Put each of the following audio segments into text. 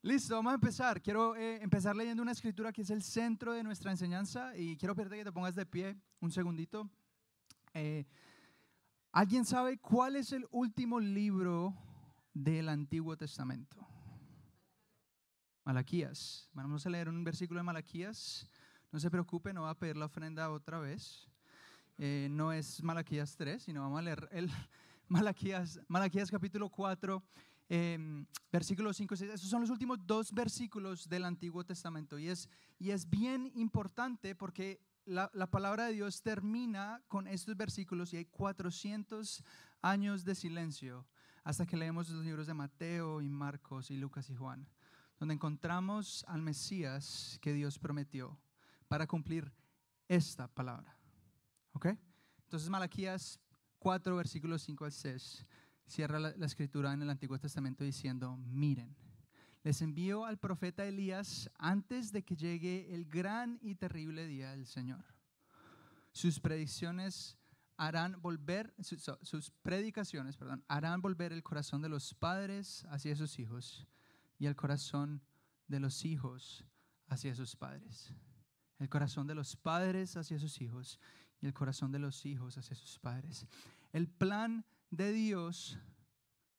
Listo, vamos a empezar. Quiero empezar leyendo una escritura que es el centro de nuestra enseñanza y quiero pedirte que te pongas de pie un segundito. ¿Alguien sabe cuál es el último libro del Antiguo Testamento? Malaquías. Vamos a leer un versículo de Malaquías. No se preocupe, no va a pedir la ofrenda otra vez. No es Malaquías 3, sino vamos a leer el Malaquías capítulo 4. Versículos 5 y 6, esos son los últimos dos versículos del Antiguo Testamento y es bien importante porque la palabra de Dios termina con estos versículos y hay 400 años de silencio hasta que leemos los libros de Mateo y Marcos y Lucas y Juan, donde encontramos al Mesías que Dios prometió para cumplir esta palabra. ¿Ok? Entonces Malaquías 4 versículos 5 al 6 cierra la escritura en el Antiguo Testamento diciendo: miren, les envío al profeta Elías antes de que llegue el gran y terrible día del Señor. Sus predicaciones harán volver el corazón de los padres hacia sus hijos y el corazón de los hijos hacia sus padres. El corazón de los padres hacia sus hijos y el corazón de los hijos hacia sus padres. El plan de Dios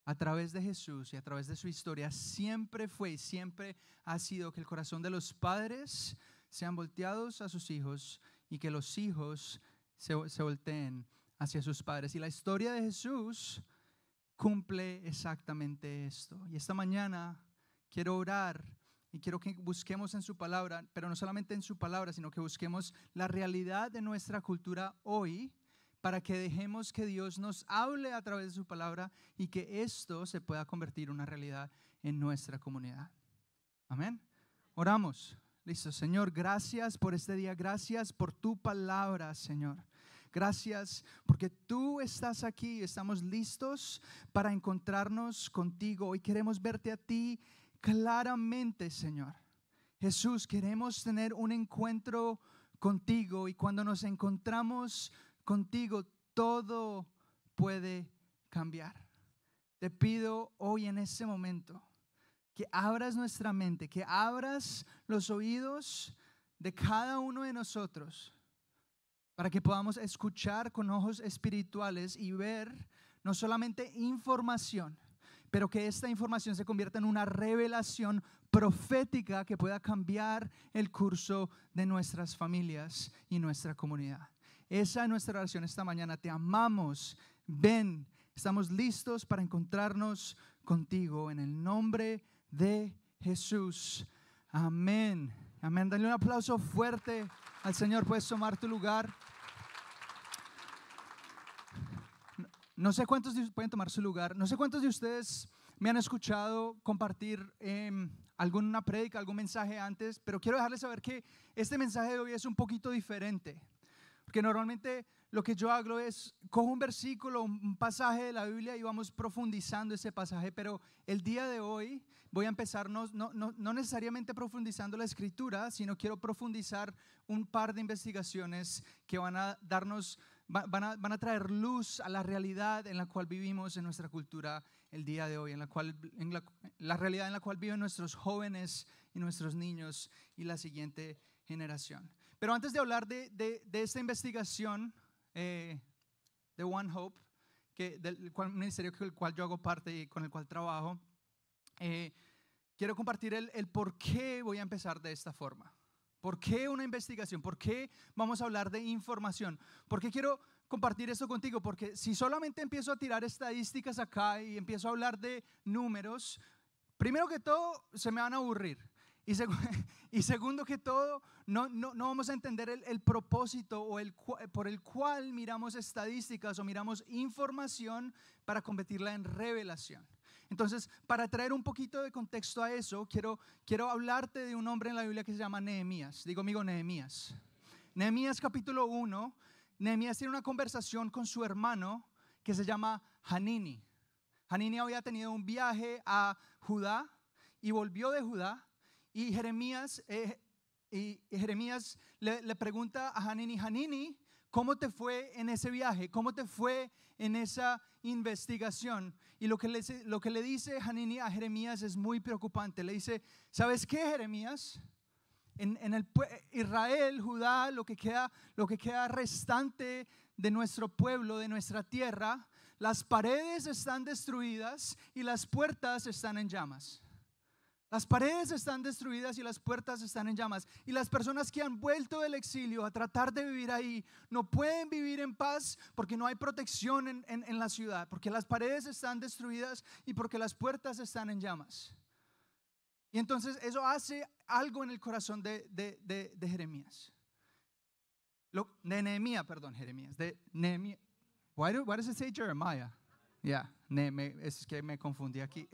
a través de Jesús y a través de su historia siempre fue y siempre ha sido que el corazón de los padres sean volteados a sus hijos y que los hijos se volteen hacia sus padres. Y la historia de Jesús cumple exactamente esto. Y esta mañana quiero orar y quiero que busquemos en su palabra, pero no solamente en su palabra, sino que busquemos la realidad de nuestra cultura hoy, para que dejemos que Dios nos hable a través de su palabra y que esto se pueda convertir en una realidad en nuestra comunidad. Amén. Oramos. Listo, Señor, gracias por este día, gracias por tu palabra, Señor. Gracias porque tú estás aquí, estamos listos para encontrarnos contigo. Hoy queremos verte a ti claramente, Señor. Jesús, queremos tener un encuentro contigo y cuando nos encontramos contigo, todo puede cambiar. Te pido hoy en este momento que abras nuestra mente, que abras los oídos de cada uno de nosotros para que podamos escuchar con ojos espirituales y ver no solamente información, pero que esta información se convierta en una revelación profética que pueda cambiar el curso de nuestras familias y nuestra comunidad. Esa es nuestra oración esta mañana. Te amamos. Ven, estamos listos para encontrarnos contigo en el nombre de Jesús. Amén. Amén. Dale un aplauso fuerte al Señor. Puedes tomar tu lugar. No sé cuántos pueden tomar su lugar. No sé cuántos de ustedes me han escuchado compartir alguna prédica, algún mensaje antes, pero quiero dejarles saber que este mensaje de hoy es un poquito diferente. Porque normalmente lo que yo hago es cojo un versículo, un pasaje de la Biblia y vamos profundizando ese pasaje, pero el día de hoy voy a empezar no necesariamente profundizando la escritura, sino quiero profundizar un par de investigaciones que van a darnos, van a traer luz a la realidad en la cual vivimos en nuestra cultura el día de hoy, la realidad en la cual viven nuestros jóvenes y nuestros niños y la siguiente generación. Pero antes de hablar de esta investigación de One Hope, del ministerio con el cual yo hago parte y con el cual trabajo, quiero compartir el por qué voy a empezar de esta forma. ¿Por qué una investigación? ¿Por qué vamos a hablar de información? ¿Por qué quiero compartir esto contigo? Porque si solamente empiezo a tirar estadísticas acá y empiezo a hablar de números, primero que todo se me van a aburrir. Y segundo que todo, no vamos a entender el propósito por el cual miramos estadísticas o miramos información para convertirla en revelación. Entonces, para traer un poquito de contexto a eso, quiero hablarte de un hombre en la Biblia que se llama Nehemías. Digo amigo, Nehemías. Nehemías capítulo 1, Nehemías tiene una conversación con su hermano que se llama Hanini. Hanini había tenido un viaje a Judá y volvió de Judá. Y Jeremías le pregunta a Hanini: Hanini, ¿Cómo te fue en ese viaje? ¿Cómo te fue en esa investigación? Y lo que le dice Hanani a Jeremías es muy preocupante. Le dice, ¿sabes qué, Jeremías? Israel, Judá, lo que queda restante de nuestro pueblo, de nuestra tierra, las paredes están destruidas y las puertas están en llamas. Las paredes están destruidas y las puertas están en llamas. Y las personas que han vuelto del exilio a tratar de vivir ahí no pueden vivir en paz porque no hay protección en la ciudad, porque las paredes están destruidas y porque las puertas están en llamas. Y entonces eso hace algo en el corazón de Jeremías. De Nehemías, perdón, Jeremías. De Nehemías. Why does it say Jeremiah? Yeah, es que me confundí aquí.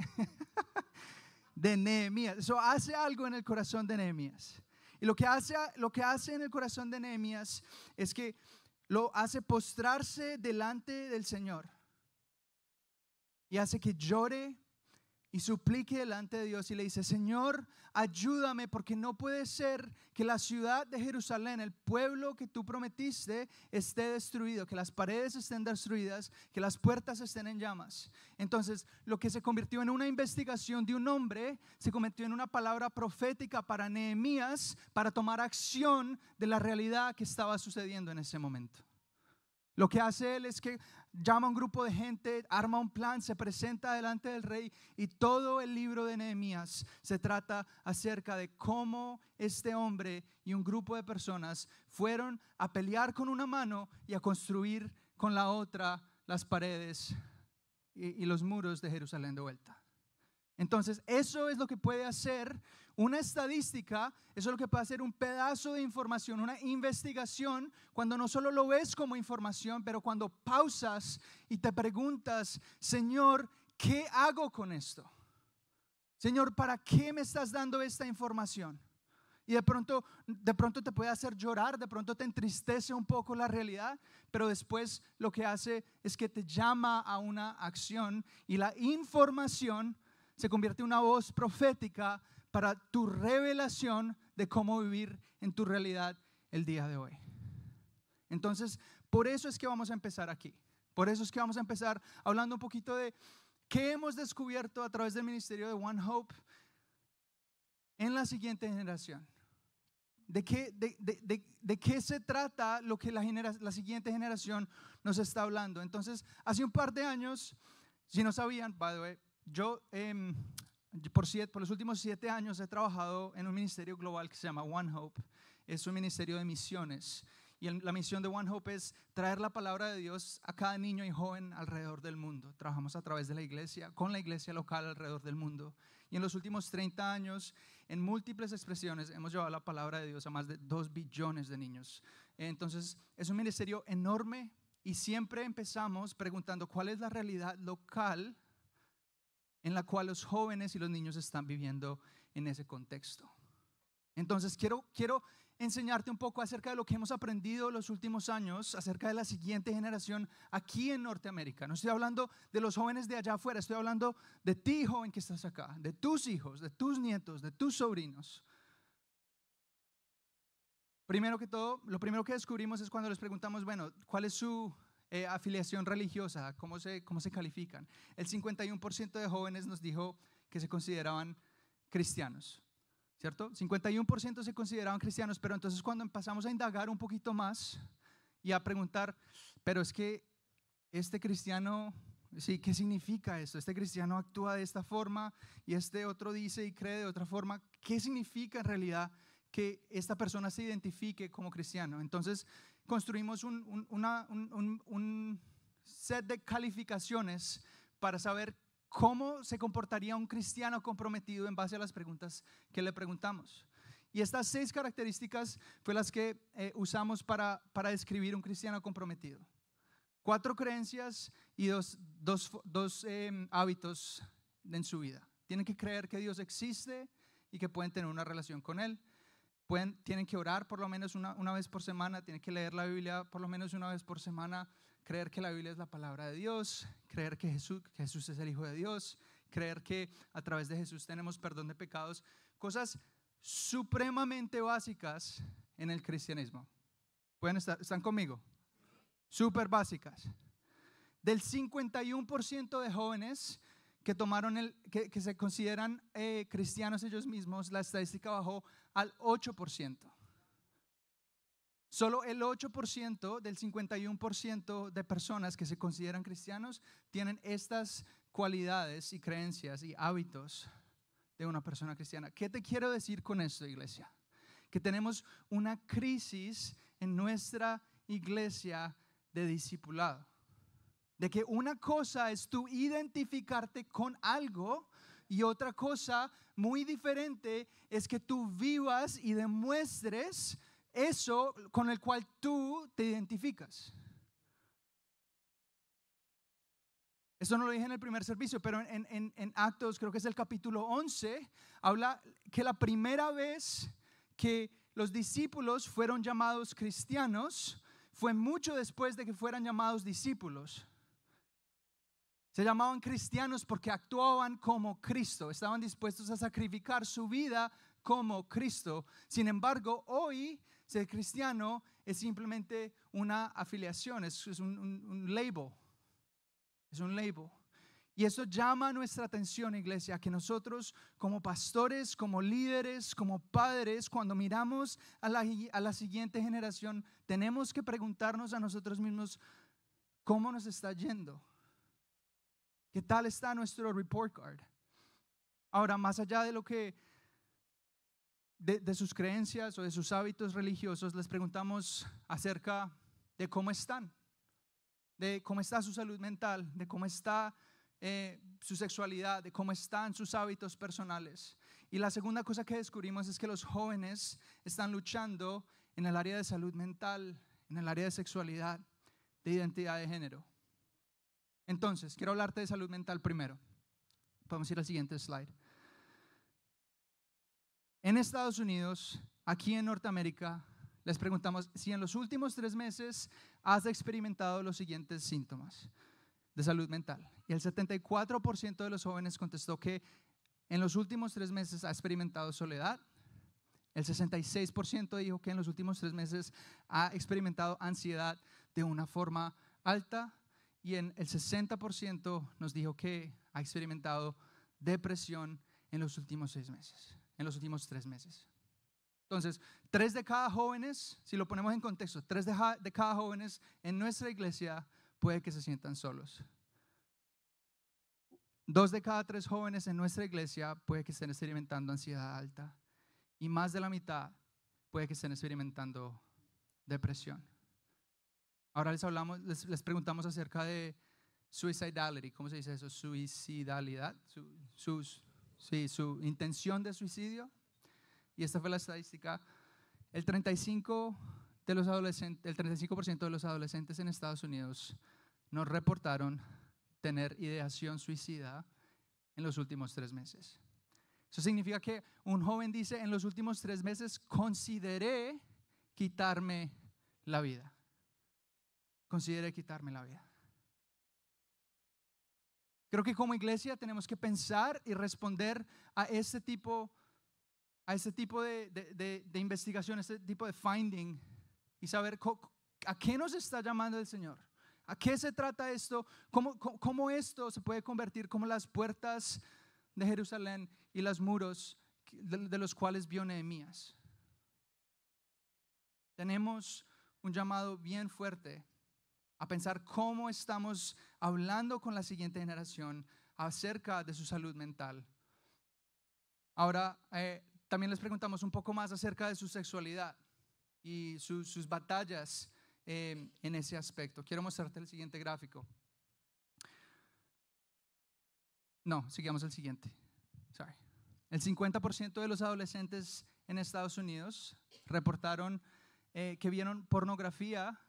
De Nehemías. Eso hace algo en el corazón de Nehemías. Y lo que hace en el corazón de Nehemías es que lo hace postrarse delante del Señor. Y hace que llore y suplique delante de Dios y le dice, Señor, ayúdame, porque no puede ser que la ciudad de Jerusalén, el pueblo que tú prometiste, esté destruido, que las paredes estén destruidas, que las puertas estén en llamas. Entonces, lo que se convirtió en una investigación de un hombre, se convirtió en una palabra profética para Nehemías, para tomar acción de la realidad que estaba sucediendo en ese momento. Lo que hace él es que llama a un grupo de gente, arma un plan, se presenta delante del rey, y todo el libro de Nehemías se trata acerca de cómo este hombre y un grupo de personas fueron a pelear con una mano y a construir con la otra las paredes y los muros de Jerusalén de vuelta. Entonces, eso es lo que puede hacer una estadística, eso es lo que puede hacer un pedazo de información, una investigación, cuando no solo lo ves como información, pero cuando pausas y te preguntas, Señor, ¿qué hago con esto? Señor, ¿para qué me estás dando esta información? Y de pronto te puede hacer llorar, de pronto te entristece un poco la realidad, pero después lo que hace es que te llama a una acción, y la información se convierte en una voz profética para tu revelación de cómo vivir en tu realidad el día de hoy. Entonces, por eso es que vamos a empezar aquí. Por eso es que vamos a empezar hablando un poquito de qué hemos descubierto a través del ministerio de One Hope en la siguiente generación. ¿De qué se trata lo que la siguiente generación nos está hablando? Entonces, hace un par de años, si no sabían, by the way, yo por los últimos 7 años he trabajado en un ministerio global que se llama One Hope. Es un ministerio de misiones. Y la misión de One Hope es traer la palabra de Dios a cada niño y joven alrededor del mundo. Trabajamos a través de la iglesia, con la iglesia local alrededor del mundo. Y en los últimos 30 años, en múltiples expresiones, hemos llevado la palabra de Dios a más de 2 billones de niños. Entonces, es un ministerio enorme, y siempre empezamos preguntando cuál es la realidad local en la cual los jóvenes y los niños están viviendo en ese contexto. Entonces quiero enseñarte un poco acerca de lo que hemos aprendido los últimos años acerca de la siguiente generación aquí en Norteamérica. No estoy hablando de los jóvenes de allá afuera, estoy hablando de ti, joven, que estás acá, de tus hijos, de tus nietos, de tus sobrinos. Primero que todo, lo primero que descubrimos es cuando les preguntamos, bueno, ¿cuál es su afiliación religiosa? ¿Cómo se califican? El 51% de jóvenes nos dijo que se consideraban cristianos, ¿cierto? 51% se consideraban cristianos, pero entonces cuando empezamos a indagar un poquito más y a preguntar, pero es que este cristiano, sí, ¿qué significa esto? Este cristiano actúa de esta forma y este otro dice y cree de otra forma. ¿Qué significa en realidad que esta persona se identifique como cristiano? Entonces construimos un set de calificaciones para saber cómo se comportaría un cristiano comprometido en base a las preguntas que le preguntamos. Y estas 6 características fue las que usamos para describir un cristiano comprometido. 4 creencias y dos hábitos en su vida. Tienen que creer que Dios existe y que pueden tener una relación con Él. Tienen que orar por lo menos una vez por semana, tienen que leer la Biblia por lo menos una vez por semana, creer que la Biblia es la palabra de Dios, creer que Jesús es el Hijo de Dios, creer que a través de Jesús tenemos perdón de pecados, cosas supremamente básicas en el cristianismo. ¿Están conmigo? súper básicas. Del 51% de jóvenes que tomaron que se consideran cristianos ellos mismos, la estadística bajó al 8%. Solo el 8% del 51% de personas que se consideran cristianos tienen estas cualidades y creencias y hábitos de una persona cristiana. ¿Qué te quiero decir con esto, iglesia? Que tenemos una crisis en nuestra iglesia de discipulado. De que una cosa es tú identificarte con algo y otra cosa muy diferente es que tú vivas y demuestres eso con el cual tú te identificas. Eso no lo dije en el primer servicio, pero en Actos, creo que es el capítulo 11, habla que la primera vez que los discípulos fueron llamados cristianos fue mucho después de que fueran llamados discípulos. Se llamaban cristianos porque actuaban como Cristo, estaban dispuestos a sacrificar su vida como Cristo. Sin embargo, hoy ser cristiano es simplemente una afiliación, es un label. Es un label. Y eso llama nuestra atención, iglesia, que nosotros como pastores, como líderes, como padres, cuando miramos a la siguiente generación, tenemos que preguntarnos a nosotros mismos, ¿cómo nos está yendo? ¿Qué tal está nuestro report card? Ahora, más allá de lo que de sus creencias o de sus hábitos religiosos, les preguntamos acerca de cómo están, de cómo está su salud mental, de cómo está su sexualidad, de cómo están sus hábitos personales. Y la segunda cosa que descubrimos es que los jóvenes están luchando en el área de salud mental, en el área de sexualidad, de identidad de género. Entonces, quiero hablarte de salud mental primero. Podemos ir al siguiente slide. En Estados Unidos, aquí en Norteamérica, les preguntamos si en los últimos 3 meses has experimentado los siguientes síntomas de salud mental. Y el 74% de los jóvenes contestó que en los últimos 3 meses ha experimentado soledad. El 66% dijo que en los últimos 3 meses ha experimentado ansiedad de una forma alta. Y en el 60% nos dijo que ha experimentado depresión en los últimos 6 meses, en los últimos 3 meses. Entonces, 3 de cada jóvenes, si lo ponemos en contexto, 3 de cada jóvenes en nuestra iglesia puede que se sientan solos. 2 de cada 3 jóvenes en nuestra iglesia puede que estén experimentando ansiedad alta. Y más de la mitad puede que estén experimentando depresión. Ahora les preguntamos acerca de suicidality. ¿Cómo se dice eso? Suicidalidad. Su intención de suicidio. Y esta fue la estadística. El 35% de los adolescentes en Estados Unidos nos reportaron tener ideación suicida en los últimos 3 meses. Eso significa que un joven dice, en los últimos 3 meses consideré quitarme la vida. Consideré quitarme la vida. Creo que como iglesia tenemos que pensar y responder a este tipo de investigación, este tipo de finding y saber a qué nos está llamando el Señor. ¿A qué se trata esto? ¿Cómo esto se puede convertir como las puertas de Jerusalén y los muros de los cuales vio Nehemías? Tenemos un llamado bien fuerte a pensar cómo estamos hablando con la siguiente generación acerca de su salud mental. Ahora, también les preguntamos un poco más acerca de su sexualidad y sus batallas en ese aspecto. Quiero mostrarte el siguiente gráfico. No, sigamos el siguiente. Sorry. El 50% de los adolescentes en Estados Unidos reportaron que vieron pornografía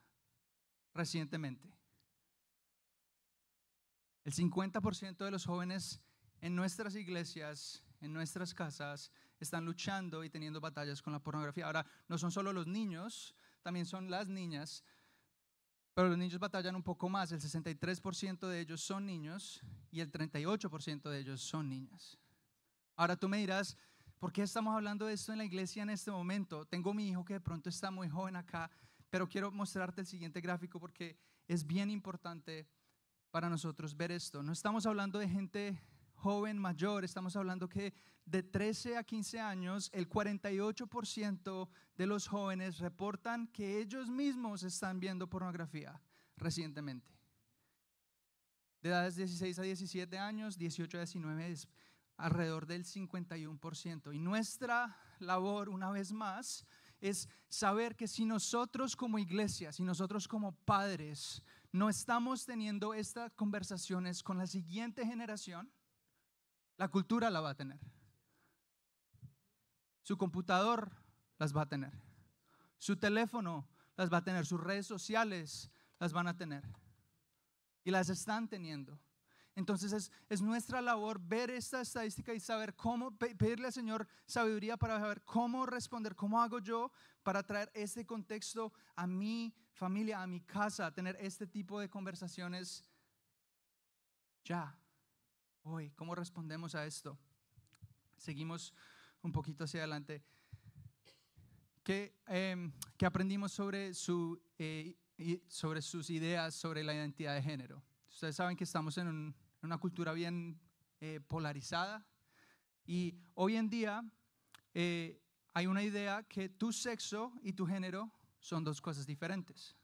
recientemente. El 50% de los jóvenes en nuestras iglesias, en nuestras casas, están luchando y teniendo batallas con la pornografía. Ahora, no son solo los niños, también son las niñas, pero los niños batallan un poco más. El 63% de ellos son niños y el 38% de ellos son niñas. Ahora tú me dirás, ¿por qué estamos hablando de esto en la iglesia en este momento? Tengo mi hijo que de pronto está muy joven acá, pero quiero mostrarte el siguiente gráfico porque es bien importante para nosotros ver esto. No estamos hablando de gente joven, mayor, estamos hablando que de 13 a 15 años, el 48% de los jóvenes reportan que ellos mismos están viendo pornografía recientemente. De edades 16 a 17 años, 18 a 19 es alrededor del 51%. Y nuestra labor, una vez más, es saber que si nosotros como iglesia, si nosotros como padres no estamos teniendo estas conversaciones con la siguiente generación, la cultura la va a tener. Su computador las va a tener. Su teléfono las va a tener. Sus redes sociales las van a tener. Y las están teniendo. Entonces es nuestra labor ver esta estadística y saber cómo, pedirle al Señor sabiduría para saber cómo responder, cómo hago yo para traer este contexto a mi familia, a mi casa, tener este tipo de conversaciones ya, hoy. ¿Cómo respondemos a esto? Seguimos un poquito hacia adelante. ¿Qué aprendimos sobre sus ideas sobre la identidad de género? Ustedes saben que estamos en una cultura bien polarizada y hoy en día hay una idea que tu sexo y tu género son dos cosas diferentes,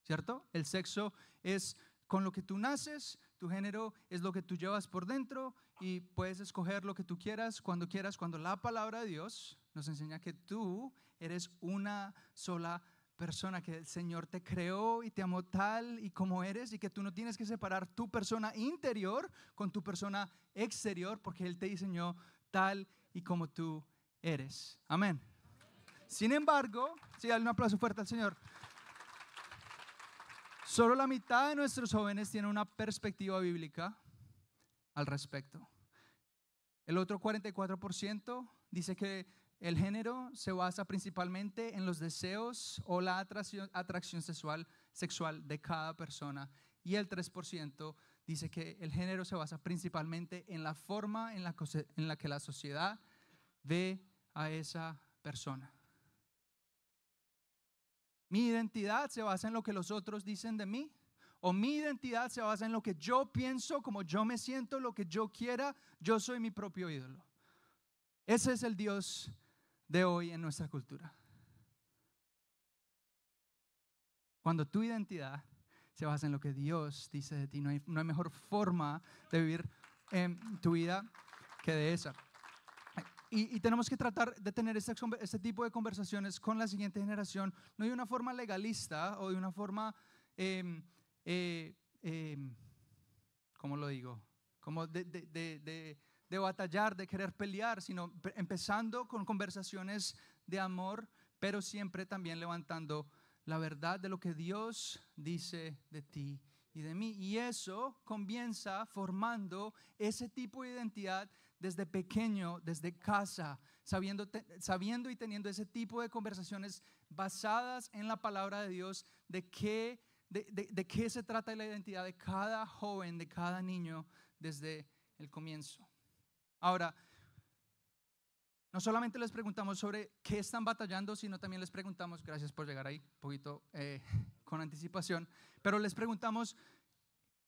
¿cierto? El sexo es con lo que tú naces, tu género es lo que tú llevas por dentro y puedes escoger lo que tú quieras, cuando la palabra de Dios nos enseña que tú eres una sola persona, que el Señor te creó y te amó tal y como eres y que tú no tienes que separar tu persona interior con tu persona exterior porque Él te diseñó tal y como tú eres. Amén. Sin embargo, sí, dale un aplauso fuerte al Señor. Solo la mitad de nuestros jóvenes tienen una perspectiva bíblica al respecto. El otro 44% dice que el género se basa principalmente en los deseos o la atracción sexual de cada persona. Y el 3% dice que el género se basa principalmente en la forma en la que la sociedad ve a esa persona. ¿Mi identidad se basa en lo que los otros dicen de mí? ¿O mi identidad se basa en lo que yo pienso, como yo me siento, lo que yo quiera? Yo soy mi propio ídolo. Ese es el Dios de hoy en nuestra cultura. Cuando tu identidad se basa en lo que Dios dice de ti, no hay mejor forma de vivir tu vida que de esa. Y tenemos que tratar de tener este tipo de conversaciones con la siguiente generación, no de una forma legalista o de una forma, ¿cómo lo digo? Como de batallar, de querer pelear, sino empezando con conversaciones de amor, pero siempre también levantando la verdad de lo que Dios dice de ti y de mí. Y eso comienza formando ese tipo de identidad desde pequeño, desde casa, sabiendo y teniendo ese tipo de conversaciones basadas en la palabra de Dios, de qué se trata la identidad de cada joven, de cada niño desde el comienzo. Ahora, no solamente les preguntamos sobre qué están batallando, sino también les preguntamos, gracias por llegar ahí, un poquito con anticipación, pero les preguntamos,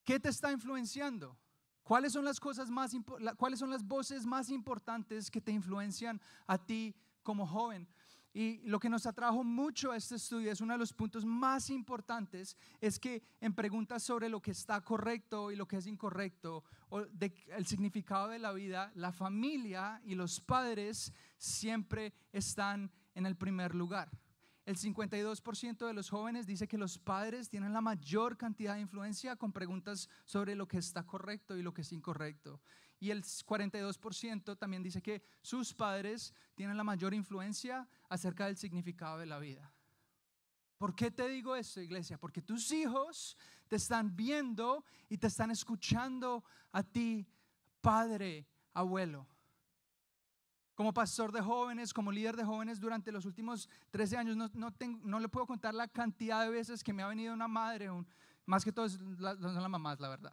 ¿qué te está influenciando? ¿Cuáles son las cuáles son las voces más importantes que te influencian a ti como joven? Y lo que nos atrajo mucho a este estudio, es uno de los puntos más importantes, es que en preguntas sobre lo que está correcto y lo que es incorrecto, o el significado de la vida, la familia y los padres siempre están en el primer lugar. El 52% de los jóvenes dice que los padres tienen la mayor cantidad de influencia con preguntas sobre lo que está correcto y lo que es incorrecto. Y el 42% también dice que sus padres tienen la mayor influencia acerca del significado de la vida. ¿Por qué te digo esto, iglesia? Porque tus hijos te están viendo y te están escuchando a ti, padre, abuelo. Como pastor de jóvenes, como líder de jóvenes durante los últimos 13 años, no le puedo contar la cantidad de veces que me ha venido una madre, más que todo son las mamás, la verdad,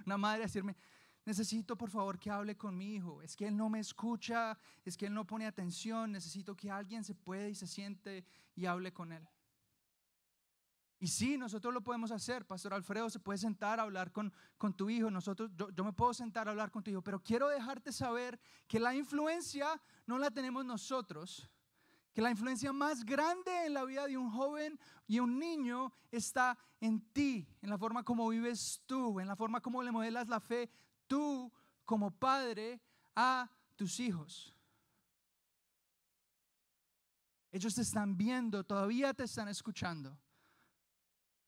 una madre a decirme, necesito por favor que hable con mi hijo, es que él no me escucha, es que él no pone atención, necesito que alguien se pueda y se siente y hable con él. Y sí, nosotros lo podemos hacer. Pastor Alfredo se puede sentar a hablar con tu hijo. Yo me puedo sentar a hablar con tu hijo. Pero quiero dejarte saber que la influencia no la tenemos nosotros. Que la influencia más grande en la vida de un joven y un niño está en ti. En la forma como vives tú. En la forma como le modelas la fe tú como padre a tus hijos. Ellos te están viendo, todavía te están escuchando.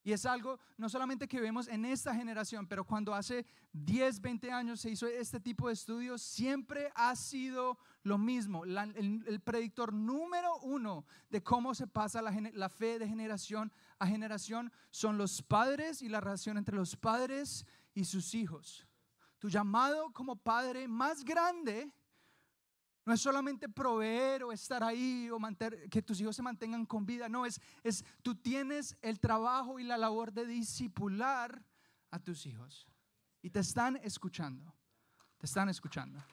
Y es algo no solamente que vemos en esta generación, pero cuando hace 10, 20 años se hizo este tipo de estudios, siempre ha sido lo mismo. El predictor número uno de cómo se pasa la fe de generación a generación son los padres y la relación entre los padres y sus hijos. Tu llamado como padre más grande no es solamente proveer o estar ahí o que tus hijos se mantengan con vida. No, tú tienes el trabajo y la labor de discipular a tus hijos. Y te están escuchando. Te están escuchando.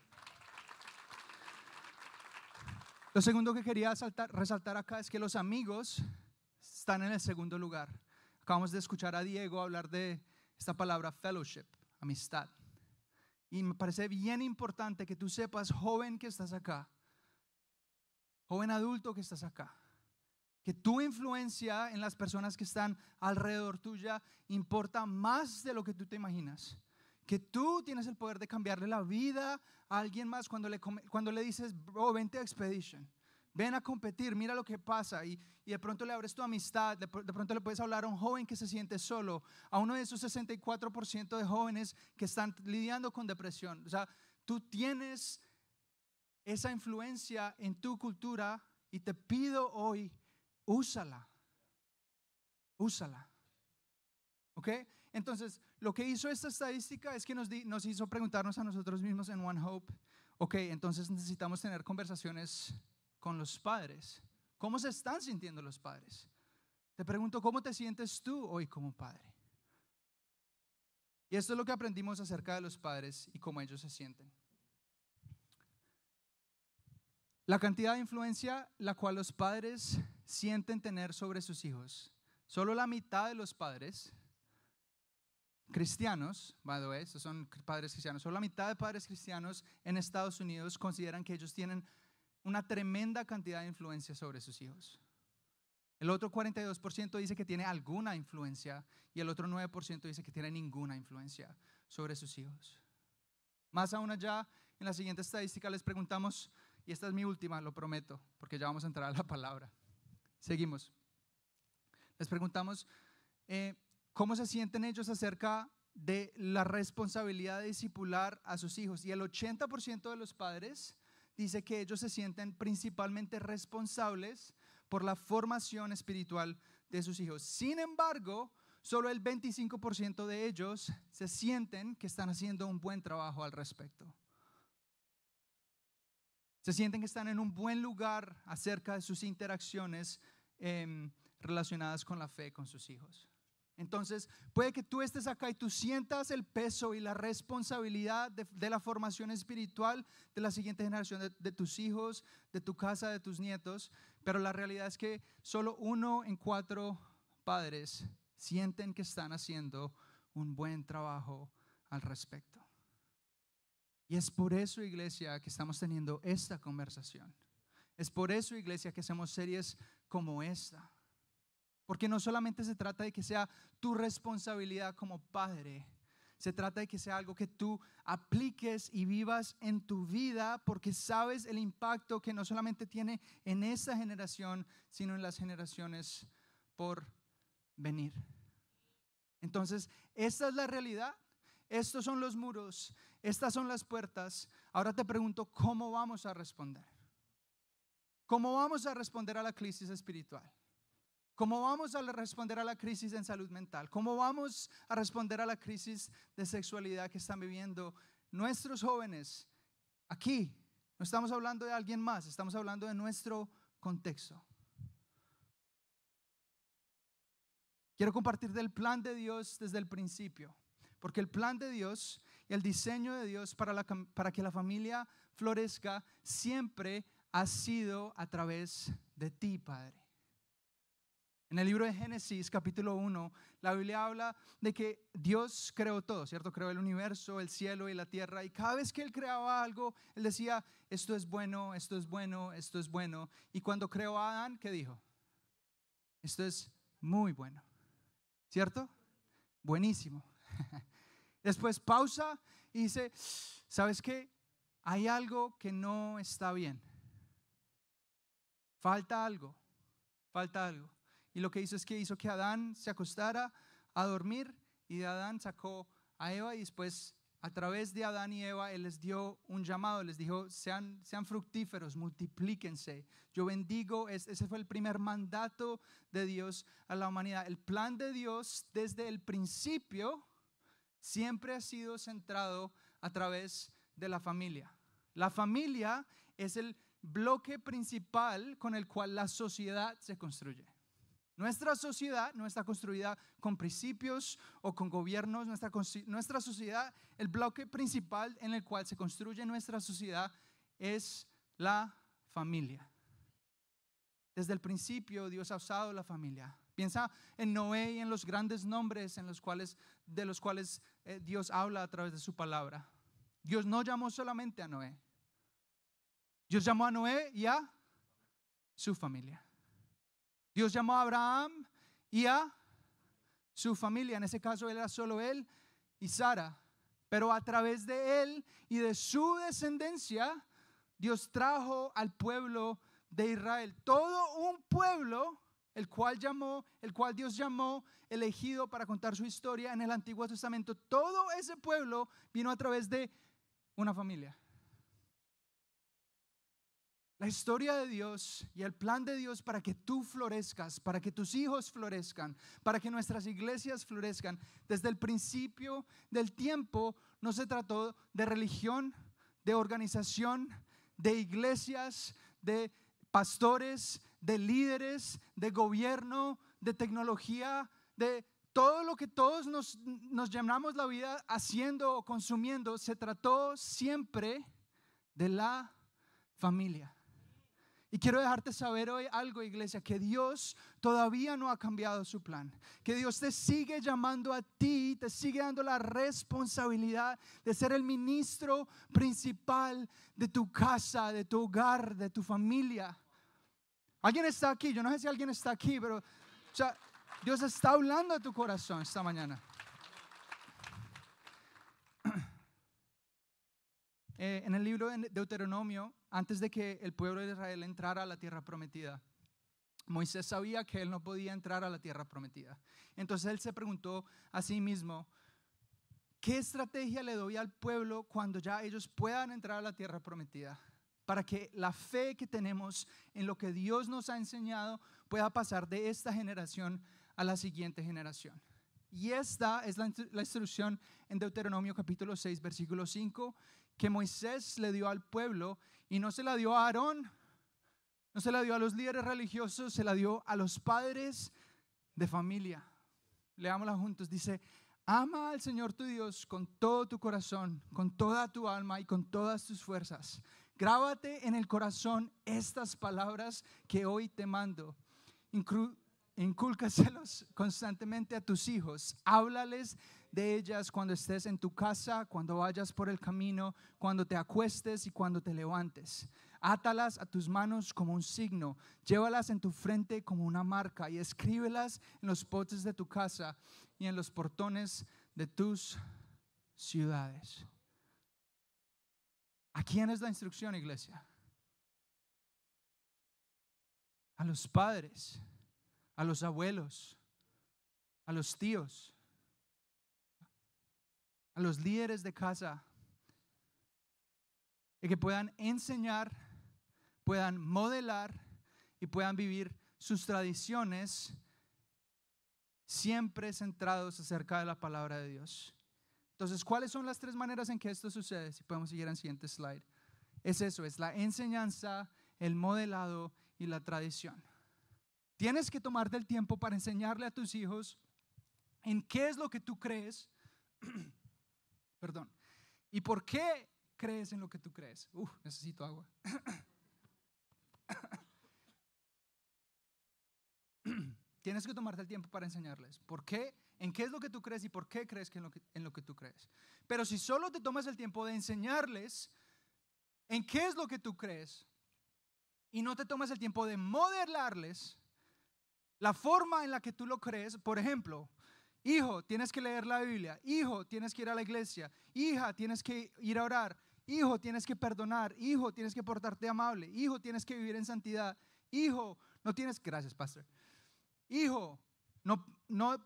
Lo segundo que quería resaltar acá es que los amigos están en el segundo lugar. Acabamos de escuchar a Diego hablar de esta palabra fellowship, amistad. Y me parece bien importante que tú sepas, joven que estás acá, joven adulto que estás acá, que tu influencia en las personas que están alrededor tuya importa más de lo que tú te imaginas. Que tú tienes el poder de cambiarle la vida a alguien más cuando le dices, bro, vente a Expedition. Ven a competir, mira lo que pasa y de pronto le abres tu amistad, de pronto le puedes hablar a un joven que se siente solo, a uno de esos 64% de jóvenes que están lidiando con depresión. O sea, tú tienes esa influencia en tu cultura y te pido hoy, úsala. ¿Ok? Entonces, lo que hizo esta estadística es que nos hizo preguntarnos a nosotros mismos en One Hope, ok, entonces necesitamos tener conversaciones con los padres. ¿Cómo se están sintiendo los padres? Te pregunto, ¿cómo te sientes tú hoy como padre? Y esto es lo que aprendimos acerca de los padres y cómo ellos se sienten. La cantidad de influencia la cual los padres sienten tener sobre sus hijos. Solo la mitad de los padres cristianos, by the way, estos son padres cristianos, solo la mitad de padres cristianos en Estados Unidos consideran que ellos tienen una tremenda cantidad de influencia sobre sus hijos. El otro 42% dice que tiene alguna influencia y el otro 9% dice que tiene ninguna influencia sobre sus hijos. Más aún allá, en la siguiente estadística les preguntamos, y esta es mi última, lo prometo, porque ya vamos a entrar a la palabra. Seguimos. Les preguntamos cómo se sienten ellos acerca de la responsabilidad de discipular a sus hijos. Y el 80% de los padres dice que ellos se sienten principalmente responsables por la formación espiritual de sus hijos. Sin embargo, solo el 25% de ellos se sienten que están haciendo un buen trabajo al respecto. Se sienten que están en un buen lugar acerca de sus interacciones relacionadas con la fe con sus hijos. Entonces, puede que tú estés acá y tú sientas el peso y la responsabilidad de la formación espiritual de la siguiente generación de tus hijos, de tu casa, de tus nietos, pero la realidad es que solo 1 en 4 padres sienten que están haciendo un buen trabajo al respecto. Y es por eso, iglesia, que estamos teniendo esta conversación. Es por eso, iglesia, que hacemos series como esta. Porque no solamente se trata de que sea tu responsabilidad como padre, se trata de que sea algo que tú apliques y vivas en tu vida, porque sabes el impacto que no solamente tiene en esta generación, sino en las generaciones por venir. Entonces, esta es la realidad, estos son los muros, estas son las puertas. Ahora te pregunto, ¿cómo vamos a responder? ¿Cómo vamos a responder a la crisis espiritual? ¿Cómo vamos a responder a la crisis en salud mental? ¿Cómo vamos a responder a la crisis de sexualidad que están viviendo nuestros jóvenes aquí? No estamos hablando de alguien más, estamos hablando de nuestro contexto. Quiero compartir del plan de Dios desde el principio, porque el plan de Dios y el diseño de Dios para que la familia florezca siempre ha sido a través de ti, Padre. En el libro de Génesis, capítulo 1, la Biblia habla de que Dios creó todo, ¿cierto? Creó el universo, el cielo y la tierra. Y cada vez que Él creaba algo, Él decía, esto es bueno, esto es bueno, esto es bueno. Y cuando creó a Adán, ¿qué dijo? Esto es muy bueno, ¿cierto? Buenísimo. Después pausa y dice, ¿sabes qué? Hay algo que no está bien. Falta algo, falta algo. Y lo que hizo es que hizo que Adán se acostara a dormir, y de Adán sacó a Eva, y después a través de Adán y Eva Él les dio un llamado, les dijo, sean fructíferos, multiplíquense. Yo bendigo, ese fue el primer mandato de Dios a la humanidad. El plan de Dios desde el principio siempre ha sido centrado a través de la familia. La familia es el bloque principal con el cual la sociedad se construye. Nuestra sociedad no está construida con principios o con gobiernos. Nuestra sociedad, el bloque principal en el cual se construye nuestra sociedad es la familia. Desde el principio Dios ha usado la familia. Piensa en Noé y en los grandes nombres de los cuales Dios habla a través de su palabra. Dios no llamó solamente a Noé. Dios llamó a Noé y a su familia. Dios llamó a Abraham y a su familia. En ese caso era solo él y Sara. Pero a través de él y de su descendencia, Dios trajo al pueblo de Israel. Todo un pueblo, el cual Dios llamó, elegido para contar su historia en el Antiguo Testamento. Todo ese pueblo vino a través de una familia. La historia de Dios y el plan de Dios para que tú florezcas, para que tus hijos florezcan, para que nuestras iglesias florezcan, desde el principio del tiempo no se trató de religión, de organización, de iglesias, de pastores, de líderes, de gobierno, de tecnología, de todo lo que todos nos llenamos la vida haciendo o consumiendo. Se trató siempre de la familia. Y quiero dejarte saber hoy algo, iglesia, que Dios todavía no ha cambiado su plan. Que Dios te sigue llamando a ti, te sigue dando la responsabilidad de ser el ministro principal de tu casa, de tu hogar, de tu familia. ¿Alguien está aquí? Yo no sé si alguien está aquí, pero Dios está hablando a tu corazón esta mañana. En el libro de Deuteronomio, antes de que el pueblo de Israel entrara a la tierra prometida, Moisés sabía que él no podía entrar a la tierra prometida. Entonces él se preguntó a sí mismo, ¿qué estrategia le doy al pueblo cuando ya ellos puedan entrar a la tierra prometida? Para que la fe que tenemos en lo que Dios nos ha enseñado pueda pasar de esta generación a la siguiente generación. Y esta es la instrucción en Deuteronomio capítulo 6, versículo 5, que Moisés le dio al pueblo, y no se la dio a Aarón, no se la dio a los líderes religiosos, se la dio a los padres de familia. Leámosla juntos. Dice, ama al Señor tu Dios con todo tu corazón, con toda tu alma y con todas tus fuerzas. Grábate en el corazón estas palabras que hoy te mando. Incúlcaselos constantemente a tus hijos. Háblales de ellas cuando estés en tu casa, cuando vayas por el camino, cuando te acuestes y cuando te levantes. Átalas a tus manos como un signo, llévalas en tu frente como una marca y escríbelas en los postes de tu casa y en los portones de tus ciudades. ¿A quién es la instrucción, iglesia? A los padres, a los abuelos, a los tíos, a los líderes de casa, y que puedan enseñar, puedan modelar y puedan vivir sus tradiciones siempre centrados acerca de la palabra de Dios. Entonces, ¿cuáles son las 3 maneras en que esto sucede? Si podemos seguir al siguiente slide. Es eso, es la enseñanza, el modelado y la tradición. Tienes que tomarte el tiempo para enseñarle a tus hijos en qué es lo que tú crees, perdón, y por qué crees en lo que tú crees. Necesito agua. tienes que tomarte el tiempo para enseñarles. ¿Por qué? ¿En qué es lo que tú crees y por qué crees que en lo que tú crees? Pero si solo te tomas el tiempo de enseñarles en qué es lo que tú crees y no te tomas el tiempo de modelarles la forma en la que tú lo crees, por ejemplo, hijo, tienes que leer la Biblia, hijo, tienes que ir a la iglesia, hija, tienes que ir a orar, hijo, tienes que perdonar, hijo, tienes que portarte amable, hijo, tienes que vivir en santidad, hijo, no tienes, gracias pastor, hijo, no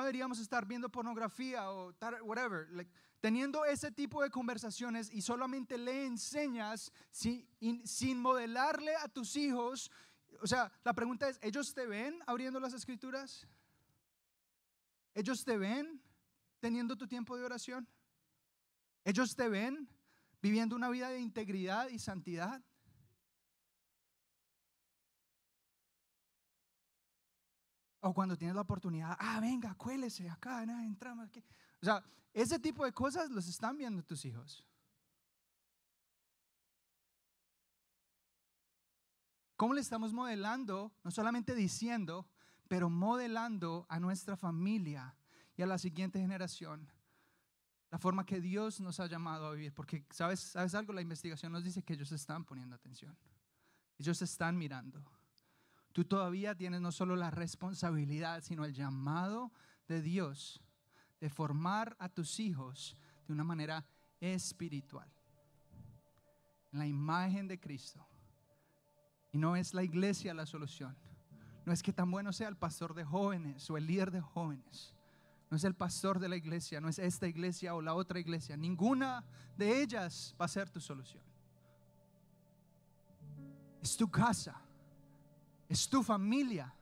deberíamos estar viendo pornografía o whatever, teniendo ese tipo de conversaciones y solamente le enseñas sin modelarle a tus hijos. O sea, la pregunta es, ¿ellos te ven abriendo las escrituras? ¿Ellos te ven teniendo tu tiempo de oración? ¿Ellos te ven viviendo una vida de integridad y santidad? O cuando tienes la oportunidad, venga, cuélese acá, entramos aquí. O sea, ese tipo de cosas los están viendo tus hijos. ¿Cómo le estamos modelando? No solamente diciendo, pero modelando a nuestra familia y a la siguiente generación la forma que Dios nos ha llamado a vivir. Porque ¿sabes algo? La investigación nos dice que ellos están poniendo atención. Ellos están mirando. Tú todavía tienes no solo la responsabilidad, sino el llamado de Dios de formar a tus hijos de una manera espiritual, en la imagen de Cristo. Y no es la iglesia la solución. No es que tan bueno sea el pastor de jóvenes o el líder de jóvenes. No es el pastor de la iglesia, no es esta iglesia o la otra iglesia. Ninguna de ellas va a ser tu solución. Es tu casa, es tu familia.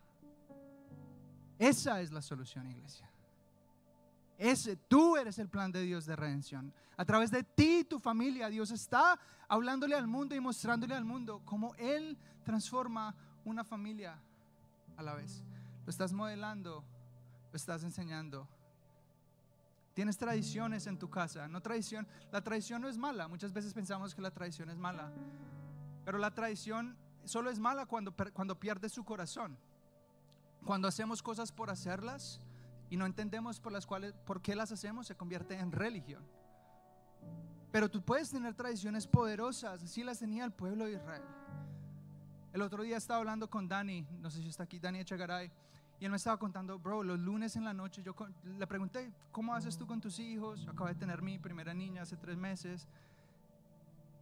Esa es la solución, iglesia. Tú eres el plan de Dios de redención. A través de ti, tu familia, Dios está hablándole al mundo y mostrándole al mundo cómo Él transforma una familia a la vez. Lo estás modelando, lo estás enseñando. Tienes tradiciones en tu casa. La tradición no es mala. Muchas veces pensamos que la tradición es mala, pero la tradición solo es mala cuando pierde su corazón. Cuando hacemos cosas por hacerlas y no entendemos por qué las hacemos, se convierte en religión. Pero tú puedes tener tradiciones poderosas. Así las tenía el pueblo de Israel. El otro día estaba hablando con Dani, no sé si está aquí, Dani Echegaray, y él me estaba contando, bro, los lunes en la noche, yo le pregunté, ¿cómo haces tú con tus hijos? Acabo de tener mi primera niña hace 3 meses.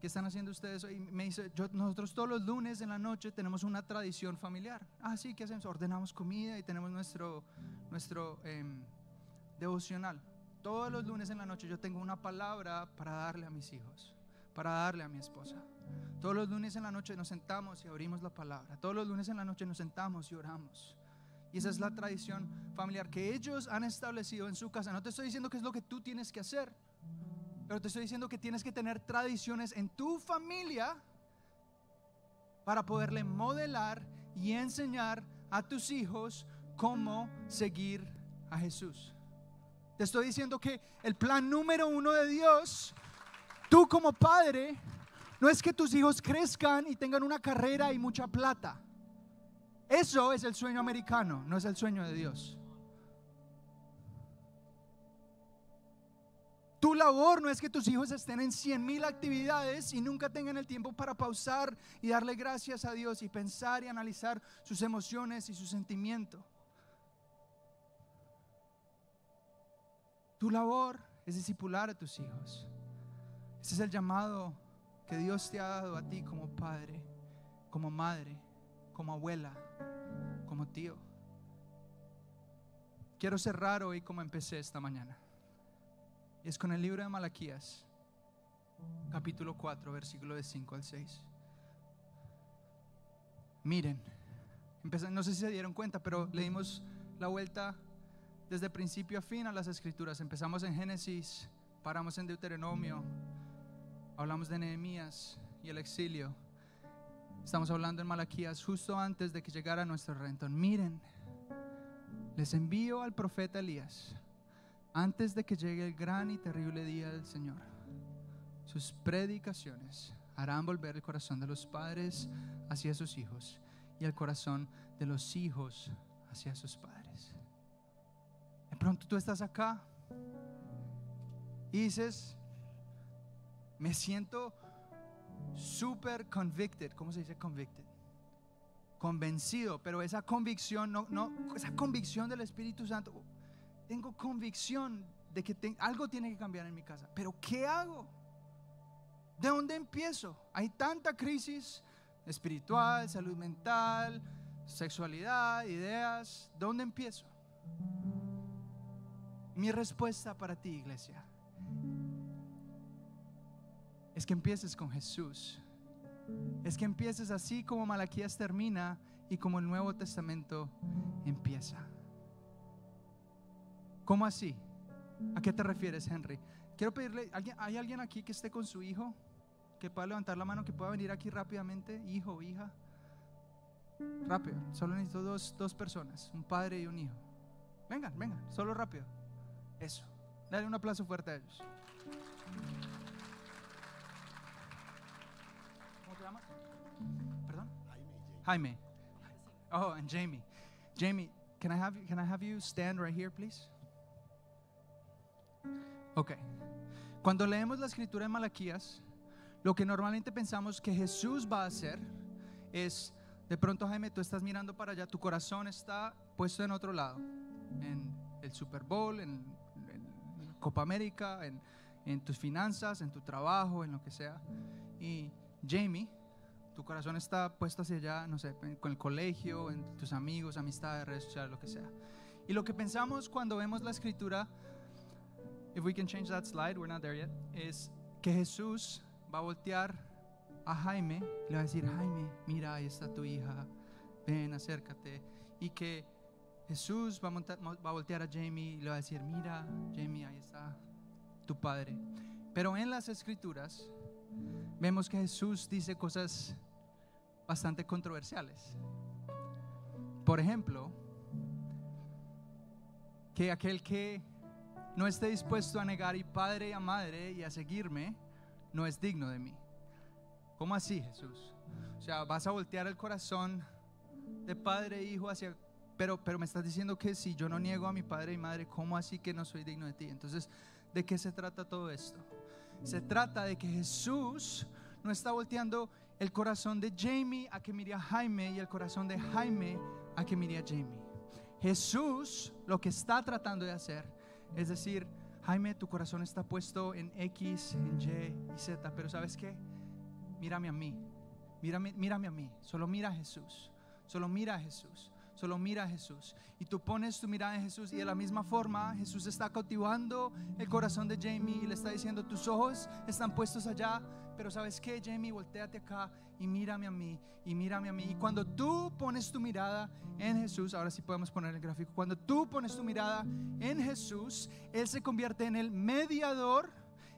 ¿Qué están haciendo ustedes? Y me dice, nosotros todos los lunes en la noche tenemos una tradición familiar. Sí, ¿qué hacemos? Ordenamos comida y tenemos nuestro devocional. Todos los lunes en la noche yo tengo una palabra para darle a mis hijos, para darle a mi esposa. Todos los lunes en la noche nos sentamos y abrimos la palabra. Todos los lunes en la noche nos sentamos y oramos. Y esa es la tradición familiar que ellos han establecido en su casa. No te estoy diciendo que es lo que tú tienes que hacer, pero te estoy diciendo que tienes que tener tradiciones en tu familia para poderle modelar y enseñar a tus hijos cómo seguir a Jesús. Te estoy diciendo que el plan número 1 de Dios, tú como padre, no es que tus hijos crezcan y tengan una carrera y mucha plata. Eso es el sueño americano, no es el sueño de Dios. Tu labor no es que tus hijos estén en 100,000 actividades y nunca tengan el tiempo para pausar y darle gracias a Dios y pensar y analizar sus emociones y su sentimiento. Tu labor es discipular a tus hijos. Ese es el llamado que Dios te ha dado a ti como padre, como madre, como abuela, como tío. Quiero cerrar hoy como empecé esta mañana. Y es con el libro de Malaquías, capítulo 4, versículo de 5 al 6. Miren, no sé si se dieron cuenta, pero le dimos la vuelta desde principio a fin a las escrituras. Empezamos en Génesis, paramos en Deuteronomio, hablamos de Nehemías y el exilio. Estamos hablando en Malaquías justo antes de que llegara nuestro Redentor. Miren, les envío al profeta Elías antes de que llegue el gran y terrible día del Señor. Sus predicaciones harán volver el corazón de los padres hacia sus hijos y el corazón de los hijos hacia sus padres. De pronto tú estás acá y dices, me siento súper convicted. ¿Cómo se dice convicted? Convencido, pero esa convicción esa convicción del Espíritu Santo, tengo convicción de que algo tiene que cambiar en mi casa, pero ¿qué hago? ¿De dónde empiezo? Hay tanta crisis espiritual, salud mental, sexualidad, ideas. ¿De dónde empiezo? Mi respuesta para ti, iglesia, es que empieces con Jesús. Es que empieces así como Malaquías termina y como el Nuevo Testamento empieza. ¿Cómo así? ¿A qué te refieres, Henry? Quiero pedirle, ¿hay alguien aquí que esté con su hijo? Que pueda levantar la mano, que pueda venir aquí rápidamente, hijo o hija. Rápido, solo necesito dos personas, un padre y un hijo. Vengan, solo rápido. Eso, dale un aplauso fuerte a ellos. ¿Cómo te llamas? ¿Perdón? Jaime. Oh, and Jamie. Jamie, can I have you stand right here, please? Ok. Cuando leemos la escritura de Malaquías, lo que normalmente pensamos que Jesús va a hacer es, de pronto, Jaime, tú estás mirando para allá, tu corazón está puesto en otro lado, en el Super Bowl, en Copa América, en tus finanzas, en tu trabajo, en lo que sea. Y Jamie, tu corazón está puesto hacia allá, no sé, con el colegio, en tus amigos, amistades, redes sociales, lo que sea. Y lo que pensamos cuando vemos la escritura, if we can change that slide, we're not there yet, es que Jesús va a voltear a Jaime y le va a decir, Jaime, mira, ahí está tu hija, ven, acércate. Y que Jesús va a voltear a Jamie y le va a decir, mira, Jamie, ahí está tu padre. Pero en las escrituras vemos que Jesús dice cosas bastante controversiales. Por ejemplo, que aquel que no esté dispuesto a negar a padre y a madre y a seguirme, no es digno de mí. ¿Cómo así, Jesús? O sea, vas a voltear el corazón de padre e hijo hacia, pero me estás diciendo que si yo no niego a mi padre y madre, ¿cómo así que no soy digno de ti? Entonces, ¿de qué se trata todo esto? Se trata de que Jesús no está volteando el corazón de Jamie a que mire a Jaime y el corazón de Jaime a que mire a Jamie. Jesús lo que está tratando de hacer es decir, Jaime, tu corazón está puesto en X, en Y y Z, pero ¿sabes qué? Mírame a mí, mírame a mí, solo mira a Jesús, solo mira a Jesús, solo mira a Jesús. Y tú pones tu mirada en Jesús y de la misma forma Jesús está cautivando el corazón de Jamie y le está diciendo, tus ojos están puestos allá, pero ¿sabes qué, Jamie? Voltéate acá y mírame a mí, y mírame a mí. Y cuando tú pones tu mirada en Jesús, ahora sí podemos poner el gráfico, cuando tú pones tu mirada en Jesús, Él se convierte en el mediador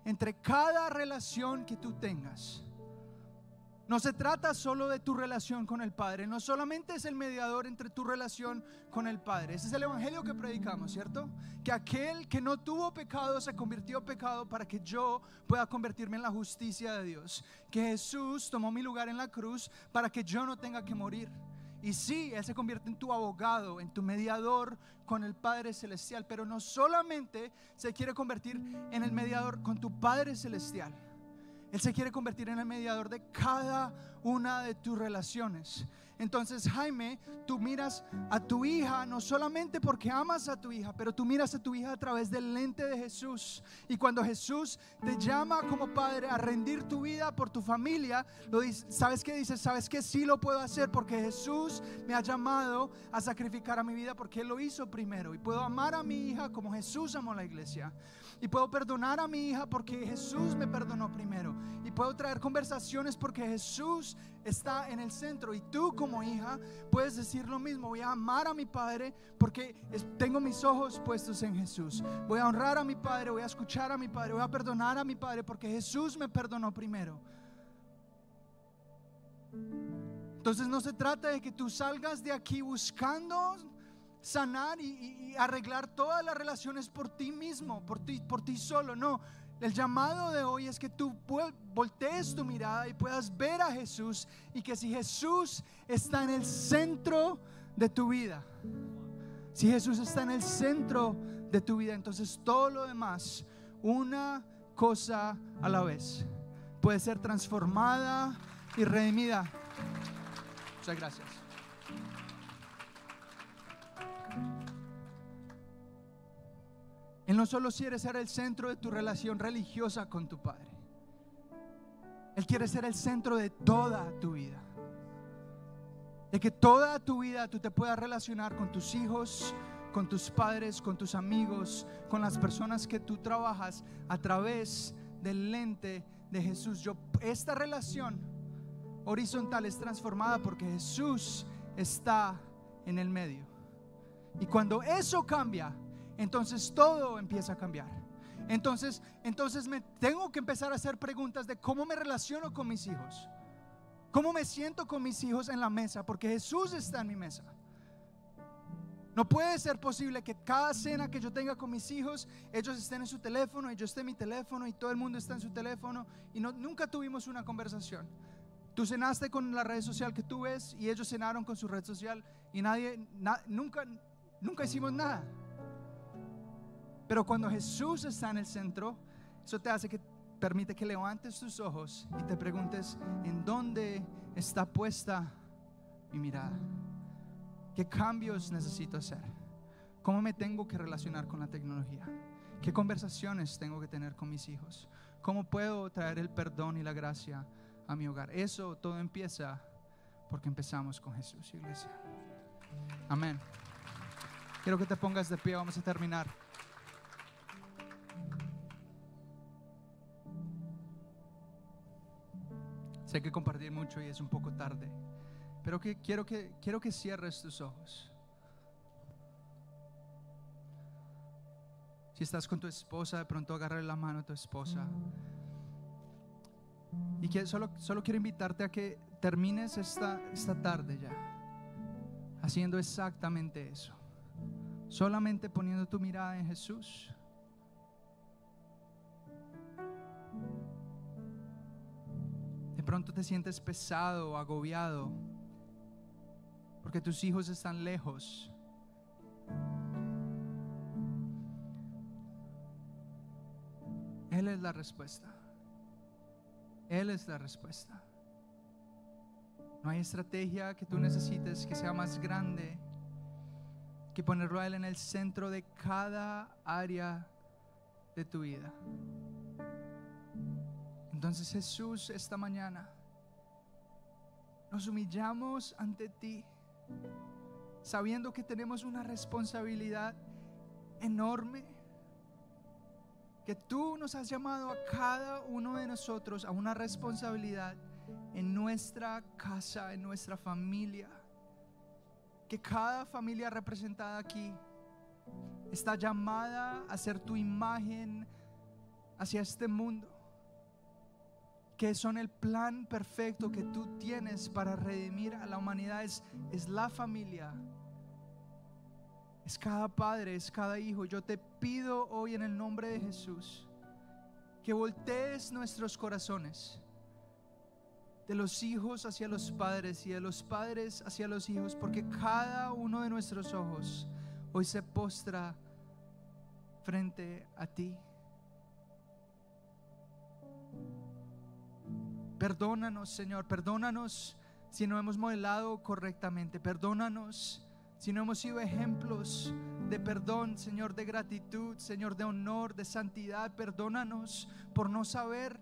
entre cada relación que tú tengas. No se trata solo de tu relación con el Padre, no solamente es el mediador entre tu relación con el Padre. Ese es el evangelio que predicamos, ¿cierto? Que aquel que no tuvo pecado se convirtió en pecado para que yo pueda convertirme en la justicia de Dios. Que Jesús tomó mi lugar en la cruz para que yo no tenga que morir. Y sí, Él se convierte en tu abogado, en tu mediador con el Padre Celestial, pero no solamente se quiere convertir en el mediador con tu Padre Celestial. Él se quiere convertir en el mediador de cada una de tus relaciones. Entonces, Jaime, tú miras a tu hija no solamente porque amas a tu hija, pero tú miras a tu hija a través del lente de Jesús. Y cuando Jesús te llama como padre a rendir tu vida por tu familia, ¿sabes qué dices? ¿Sabes qué? Sí lo puedo hacer porque Jesús me ha llamado a sacrificar a mi vida porque Él lo hizo primero. Y puedo amar a mi hija como Jesús amó a la iglesia. Y puedo perdonar a mi hija porque Jesús me perdonó primero. Y puedo traer conversaciones porque Jesús está en el centro. Y tú como hija puedes decir lo mismo. Voy a amar a mi padre porque tengo mis ojos puestos en Jesús. Voy a honrar a mi padre, voy a escuchar a mi padre, voy a perdonar a mi padre porque Jesús me perdonó primero. Entonces no se trata de que tú salgas de aquí buscando sanar y arreglar todas las relaciones por ti mismo, por ti solo. No, El llamado de hoy es que tú voltees tu mirada y puedas ver a Jesús, y que si Jesús está en el centro de tu vida, si Jesús está en el centro de tu vida, entonces todo lo demás, una cosa a la vez, puede ser transformada y redimida. Muchas gracias. Él no solo quiere ser el centro de tu relación religiosa con tu Padre, Él quiere ser el centro de toda tu vida. De que toda tu vida tú te puedas relacionar con tus hijos, con tus padres, con tus amigos, con las personas que tú trabajas a través del lente de Jesús. Esta relación horizontal es transformada porque Jesús está en el medio. Y cuando eso cambia, entonces todo empieza a cambiar. Entonces me tengo que empezar a hacer preguntas de cómo me relaciono con mis hijos, cómo me siento con mis hijos en la mesa, porque Jesús está en mi mesa. No puede ser posible que cada cena que yo tenga con mis hijos, ellos estén en su teléfono y yo esté en mi teléfono y todo el mundo está en su teléfono y nunca tuvimos una conversación. Tú cenaste con la red social que tú ves y ellos cenaron con su red social y nunca hicimos nada. Pero cuando Jesús está en el centro, eso permite que levantes tus ojos y te preguntes: ¿en dónde está puesta mi mirada? ¿Qué cambios necesito hacer? ¿Cómo me tengo que relacionar con la tecnología? ¿Qué conversaciones tengo que tener con mis hijos? ¿Cómo puedo traer el perdón y la gracia a mi hogar? Eso todo empieza porque empezamos con Jesús, iglesia. Amén. Quiero que te pongas de pie, vamos a terminar. Sé que compartí mucho y es un poco tarde, pero quiero que cierres tus ojos. Si estás con tu esposa, de pronto agárrale la mano a tu esposa. Y solo quiero invitarte a que termines esta tarde ya haciendo exactamente eso, solamente poniendo tu mirada en Jesús. De pronto te sientes pesado, agobiado, porque tus hijos están lejos. Él es la respuesta. Él es la respuesta. No hay estrategia que tú necesites que sea más grande que ponerlo a Él en el centro de cada área de tu vida. Entonces, Jesús, esta mañana nos humillamos ante ti, sabiendo que tenemos una responsabilidad enorme, que tú nos has llamado a cada uno de nosotros a una responsabilidad en nuestra casa, en nuestra familia, que cada familia representada aquí está llamada a ser tu imagen hacia este mundo, que son el plan perfecto que tú tienes para redimir a la humanidad. Es la familia, es cada padre, es cada hijo. Yo te pido hoy en el nombre de Jesús que voltees nuestros corazones de los hijos hacia los padres y de los padres hacia los hijos, porque cada uno de nuestros ojos hoy se postra frente a ti. Perdónanos, Señor, perdónanos si no hemos modelado correctamente, perdónanos si no hemos sido ejemplos de perdón, Señor, de gratitud, Señor, de honor, de santidad. Perdónanos por no saber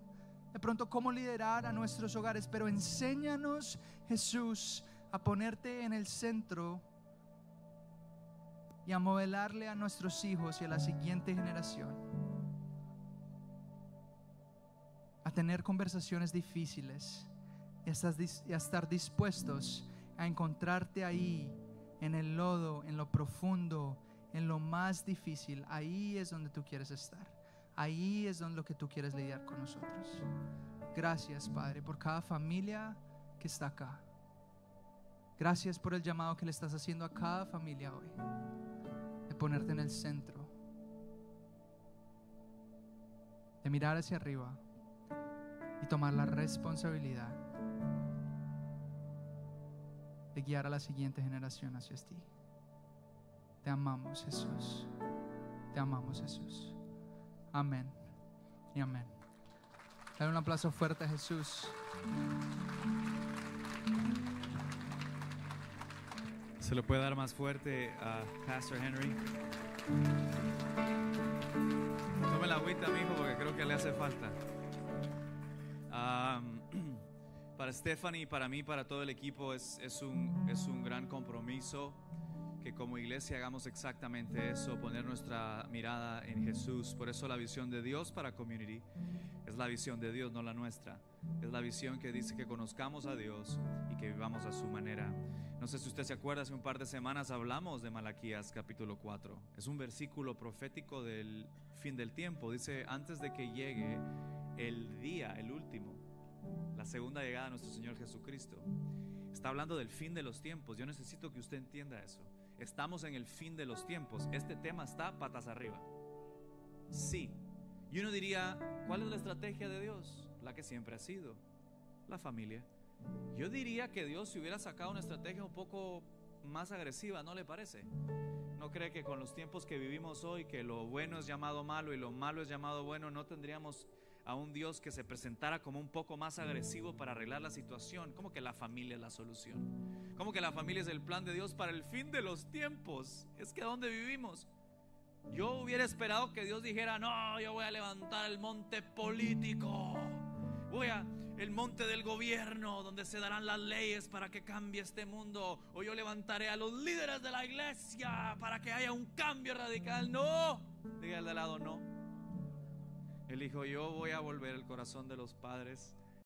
de pronto cómo liderar a nuestros hogares, pero enséñanos, Jesús, a ponerte en el centro y a modelarle a nuestros hijos y a la siguiente generación, a tener conversaciones difíciles y a estar dispuestos a encontrarte ahí en el lodo, en lo profundo, en lo más difícil. Ahí es donde tú quieres estar. Ahí es donde lo que tú quieres lidiar con nosotros. Gracias, Padre, por cada familia que está acá. Gracias por el llamado que le estás haciendo a cada familia hoy, de ponerte en el centro. de mirar hacia arriba y tomar la responsabilidad de guiar a la siguiente generación hacia ti. Te amamos, Jesús. Te amamos, Jesús. Amén y amén. Dale un aplauso fuerte a Jesús. Se lo puede dar más fuerte a Pastor Henry. Tome la agüita, mijo, porque creo que le hace falta. Para Stephanie, para mí, para todo el equipo es un gran compromiso que como iglesia hagamos exactamente eso, poner nuestra mirada en Jesús. Por eso la visión de Dios para Community es la visión de Dios, no la nuestra. Es la visión que dice que conozcamos a Dios y que vivamos a su manera. No sé si usted se acuerda, hace un par de semanas hablamos de Malaquías capítulo 4. Es un versículo profético del fin del tiempo. Dice, antes de que llegue el día, el último, la segunda llegada de nuestro Señor Jesucristo. Está hablando del fin de los tiempos. Yo necesito que usted entienda eso. Estamos en el fin de los tiempos. Este tema está patas arriba. Sí. Y uno diría, ¿cuál es la estrategia de Dios? La que siempre ha sido, la familia. Yo diría que Dios, si hubiera sacado una estrategia un poco más agresiva, ¿no le parece? ¿No cree que con los tiempos que vivimos hoy, que lo bueno es llamado malo y lo malo es llamado bueno, no tendríamos a un Dios que se presentara como un poco más agresivo para arreglar la situación? ¿Cómo que la familia es la solución? ¿Cómo que la familia es el plan de Dios para el fin de los tiempos? Es que ¿dónde vivimos? Yo hubiera esperado que Dios dijera, no, yo voy a levantar el monte político, el monte del gobierno, donde se darán las leyes para que cambie este mundo, o yo levantaré a los líderes de la iglesia para que haya un cambio radical. No, diga al de lado, no. Él dijo, yo voy a volver el corazón de los padres